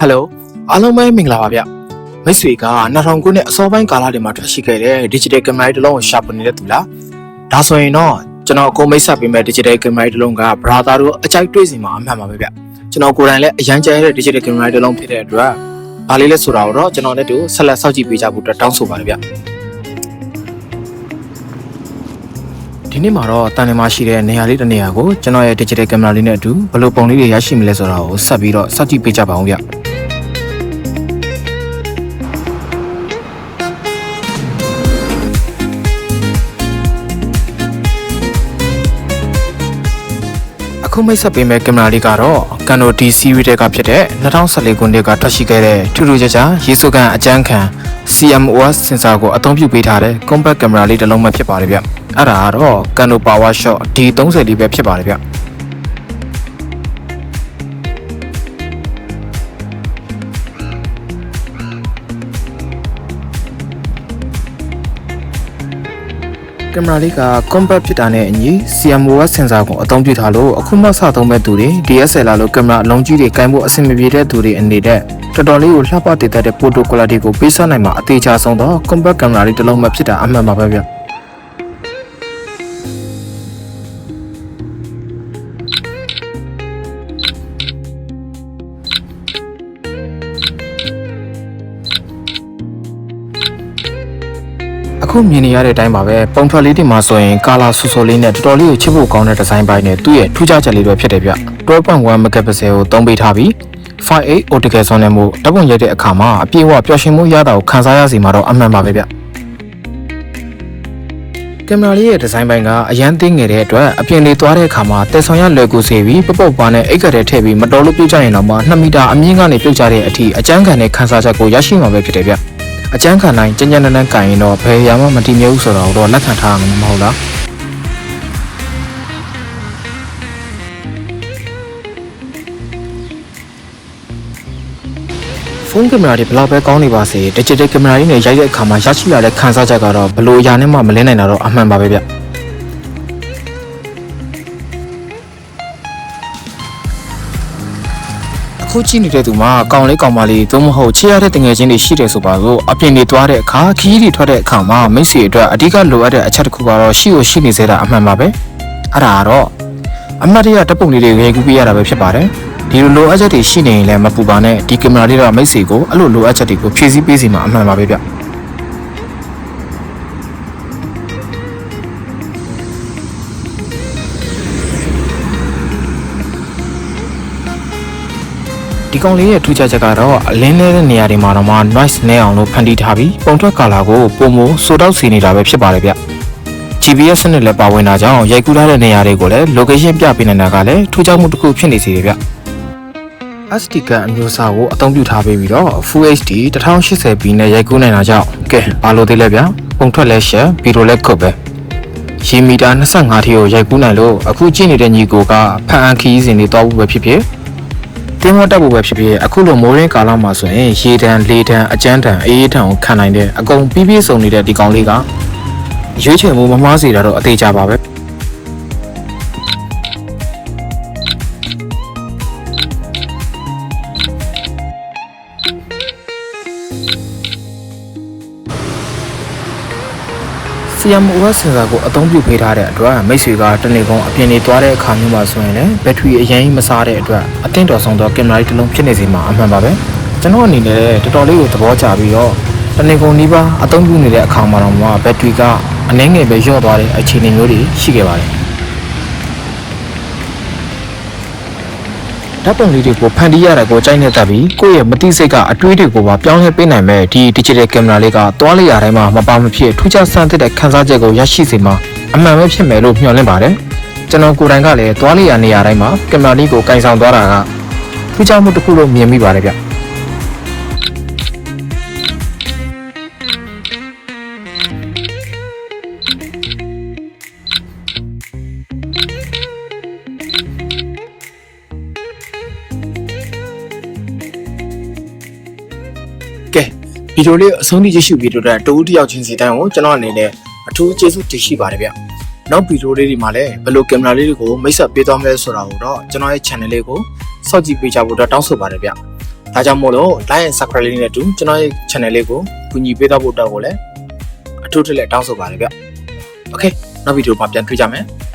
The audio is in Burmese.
Hello အားလုံးပဲမင်္ဂလာပါဗျမိတ်ဆွေက2000ခုနှစ်အစောပိုင်းကာလတွေမှာထွက်ရှိခဲ့တဲ့ digital camera တစ်လုံးကိုရှာဖွေနေတဲ့သူလားဒါဆိုရင်တော့ကျွန်တော်အခုမိတ်ဆက်ပေးမဲ့ digital camera တစ်လုံးက brother တို့အကြိုက်တွေ့စီမှာအမှန်ပါပဲဗျကျွန်တော်ကိုယ်တိုင်လည်းအရန်ကြိုက်တဲ့ digital camera တစ်လုံးဖြစ်တဲ့အတွက်ဘာလေးလဲဆိုတာကိုတော့ကျွန်တော်လည်းတူဆက်လက်စောင့်ကြည့်ပေးကြဖို့တောင်းဆိုပါတယ်ဗျဒီနေ့မှာတော့တန်လင်းမှာရှိတဲ့နေရာလေးတစ်နေရာကိုကျွန်တော်ရဲ့ digital camera လေးနဲ့အတူဘယ်လိုပုံလေးတွေရရှိမလဲဆိုတာကိုဆက်ပြီးတော့စောင့်ကြည့်ပေးကြပါအောင်ဗျအခုမိတ်ဆက်ပေးမဲ့ကင်မရာလေးကတော့ Canon D series ကဖြစ်တဲ့2014ခုနှစ်ကထွက်ရှိခဲ့တဲ့ထူးထူးခြားခြားရေစုကန်အကြမ်းခံ CMOS sensor ကိုအသုံးပြုပေးထားတဲ့ compact camera လေးတစ်လုံးပဲဖြစ်ပါတယ်ဗျအဲ့ဒါကတော့ Canon PowerShot D30 လေးပဲဖြစ်ပါတယ်ဗျကင်မရာလေးက compact ဖြစ်တာနဲ့အညီ CMOS sensor ကိုအသုံးပြုထားလို့အခုမှစသုံးမဲ့သူတွေ DSLR လို့ကင်မရာအလုံးကြီးတွေကိုင်ဖို့အဆင်မပြေတဲ့သူတွေအနေနဲ့တော်တော်လေးကိုလှပတည်တတ်တဲ့ photo quality ကိုပေးစွမ်းနိုင်မှာအသေးချဆုံးတော့ compact ကင်မရာလေးတစ်လုံးမှဖြစ်တာအမှန်ပါပဲဗျအခုမြင်နေရတဲ့အတိုင်းပါပဲပုံထွက်လေးတွေမှာဆိုရင်ကာလာဆူဆူလေးနဲ့တော်တော်လေးကိုချစ်ဖို့ကောင်းတဲ့ဒီဇိုင်းပိုင်းနဲ့သူ့ရဲ့ထူးခြားချက်လေးတွေဖြစ်တယ်ဗျ12.1 megapixel ကိုသုံးပေးထားပြီး 5.8 optical zoom နဲ့မို့ဓာတ်ပုံရိုက်တဲ့အခါမှာအပြည့်အဝပျော်ရွှင်မှုရတာကိုခန်းစားရစီမှာတော့အမှန်ပါပဲဗျကင်မရာလေးရဲ့ဒီဇိုင်းပိုင်းကအရန်သိငယ်တဲ့အတွက်အပြင်လေးသွားတဲ့အခါမှာတက်ဆောင်ရလွယ်ကူစေပြီးပပုတ်ပါနဲ့အိတ်ကတဲ့ထည့်ပြီးမတော်လို့ပြုတ်ကြရင်တော့မှ2မီတာအမြင့်ကနေပြုတ်ကြတဲ့အထိအကျန်းခံတဲ့ခန်းစားချက်ကိုရရှိမှာပဲဖြစ်တယ်ဗျအကျန်းခံတိုင်းကြမ်းကြမ်းတမ်းကန်ရင်တော့ဘယ်ရာမှမတည်မြဲဘူးဆိုတော့လက်ခံထားရမှာမဟုတ်လားဖုန်းကင်မရာတွေဘယ်လောက်ပဲကောင်းနေပါစေ digital ကင်မရာတွေနဲ့ရိုက်တဲ့အခါမှာရရှိလာတဲ့ခံစားချက်ကတော့ဘယ်လိုအရာနဲ့မှမလင်းနိုင်တာတော့အမှန်ပါပဲဗျအခုကြည့်နေတဲ့သူမှာကောင်လေးကောင်မလေးသို့မဟုတ်ချစ်ရတဲ့တငယ်ချင်းတွေရှိတယ်ဆိုပါစို့အပြင်တွေသွားတဲ့အခါခီးတွေထွက်တဲ့အခါမှာမိတ်ဆွေအတွက်အဓိကလိုအပ်တဲ့အချက်တစ်ခုကတော့ရှိနေစေတာအမှန်ပါပဲအဲ့ဒါကတော့အမှတ်တရဓာတ်ပုံလေးတွေရေကူးပြရတာပဲဖြစ်ပါတယ်ဒီလိုအပ်ချက်တွေရှိနေရင်လည်းမပူပါနဲ့ဒီကင်မရာလေးတော့မိတ်ဆွေကိုအဲ့လိုလိုအပ်ချက်တွေကိုဖြည့်ဆည်းပေးစီမှာအမှန်ပါပဲဗျဒီကောင်လေးရဲ့ထူးခြားချက်ကတော့အလင်းနေတဲ့နေရာတွေမှာတော့ noise နဲ့အောင်လို့ဖန်တီးထားပြီးပုံထွက်ကာလာကိုပုံမိုးစိုးတောက်စီနေတာပဲဖြစ်ပါတယ်ဗျ GPS စနစ်လည်းပါဝင်တာကြောင့်ရိုက်ကူးထားတဲ့နေရာတွေကိုလည်း location ပြပေးနေတာကလည်းထူးခြားမှုတစ်ခုဖြစ်နေစေတယ်ဗျ SD card အမျိုးအစားကိုအသုံးပြုထားပြီးတော့ Full HD 1080p နဲ့ရိုက်ကူးနိုင်တာကြောင့်ကဲဘာလို့သေးလဲဗျပုံထွက်လဲရှက်ဗီဒီယိုလည်းခုတ်ပဲရေမီတာ25ထိကိုရိုက်ကူးနိုင်လို့အခုကြည့်နေတဲ့ညီကိုကဖန်အန်ခီးစဉ်တွေတောက်ဖို့ပဲဖြစ်ဖြစ်တင်းမတက်ဖို့ပဲဖြစ်ဖြစ်အခုလိုမိုးရင်းကာလမှာဆိုရင်ရေတံလေတံအကျန်းတံအေးတံကိုခံနိုင်တဲ့အကုန်ပြည့်စုံနေတဲ့ဒီကောင်လေးကရွေးချယ်မှုမမှားစေတာတော့အသေးချပါပဲCMOS sensor ကိုအသုံးပြုပေးထားတဲ့အတွက်မိတ်ဆွေကတနေ့ကုန်အပြင်နေသွားတဲ့အခါမျိုးမှာဆိုရင်လည်းဘက်ထရီအရင်မစားတဲ့အတွက်အသင့်တော်ဆုံးသောကင်မရာတစ်လုံးဖြစ်နေစီမှာအမှန်ပါပဲကျွန်တော်အနေနဲ့တော်တော်လေးကိုသဘောကျပြီးတော့တနေ့ကုန်နီးပါးအသုံးပြုနေတဲ့အခါမှာတော့ဘက်ထရီကအနည်းငယ်ပဲလျော့သွားတဲ့အခြေအနေမျိုးတွေရှိခဲ့ပါတယ်ဓာတ်ပုံလေးတွေကိုဖန်တီးရတာကိုကြိုက်နေတတ်ပြီးကိုယ့်ရဲ့မသိစိတ်ကအတွေးတွေကိုပါပြောင်းလဲပေးနိုင်မဲ့ဒီ digital camera လေးကသွားလေရတိုင်းမှာမပါမဖြစ်ထူးခြားဆန်းသစ်တဲ့ခန်းစားချက်ကိုရရှိစေမှာအမှန်ပဲဖြစ်မယ်လို့မျှော်လင့်ပါတယ်ကျွန်တော်ကိုယ်တိုင်ကလည်းသွားလေရနေရာတိုင်းမှာကင်မရာလေးကိုကင်ဆောင်သွားတာကထူးခြားမှုတစ်ခုလို့မြင်မိပါတယ်ဗျကဲဗီဒီယိုလေးအဆုံးထိကြည့်ရှုပြီးတော့တူတယောက်ချင်းစီတိုင်းကိုကျွန်တော်အနေနဲ့အထူးကျေးဇူးတင်ရှိပါတယ်ဗျနောက်ဗီဒီယိုလေးတွေမှာလည်းဘယ်လိုကင်မရာလေးတွေကိုမိတ်ဆက်ပေးသွားမလဲဆိုတာကိုတော့ကျွန်တော်ရဲ့ channel လေးကိုစောင့်ကြည့်ပေးကြဖို့တော့တောင်းဆိုပါတယ်ဗျ ဒါကြောင့်မို့လို့ like and subscribe လေးနဲ့တူကျွန်တော်ရဲ့ channel လေးကိုကူညီပေးတော့ဖို့အတွက်ကိုလည်းအထူးထက်လက်တောင်းဆိုပါတယ်ဗျ။ Okay နောက်ဗီဒီယိုမှာပြန်တွေ့ကြမယ်။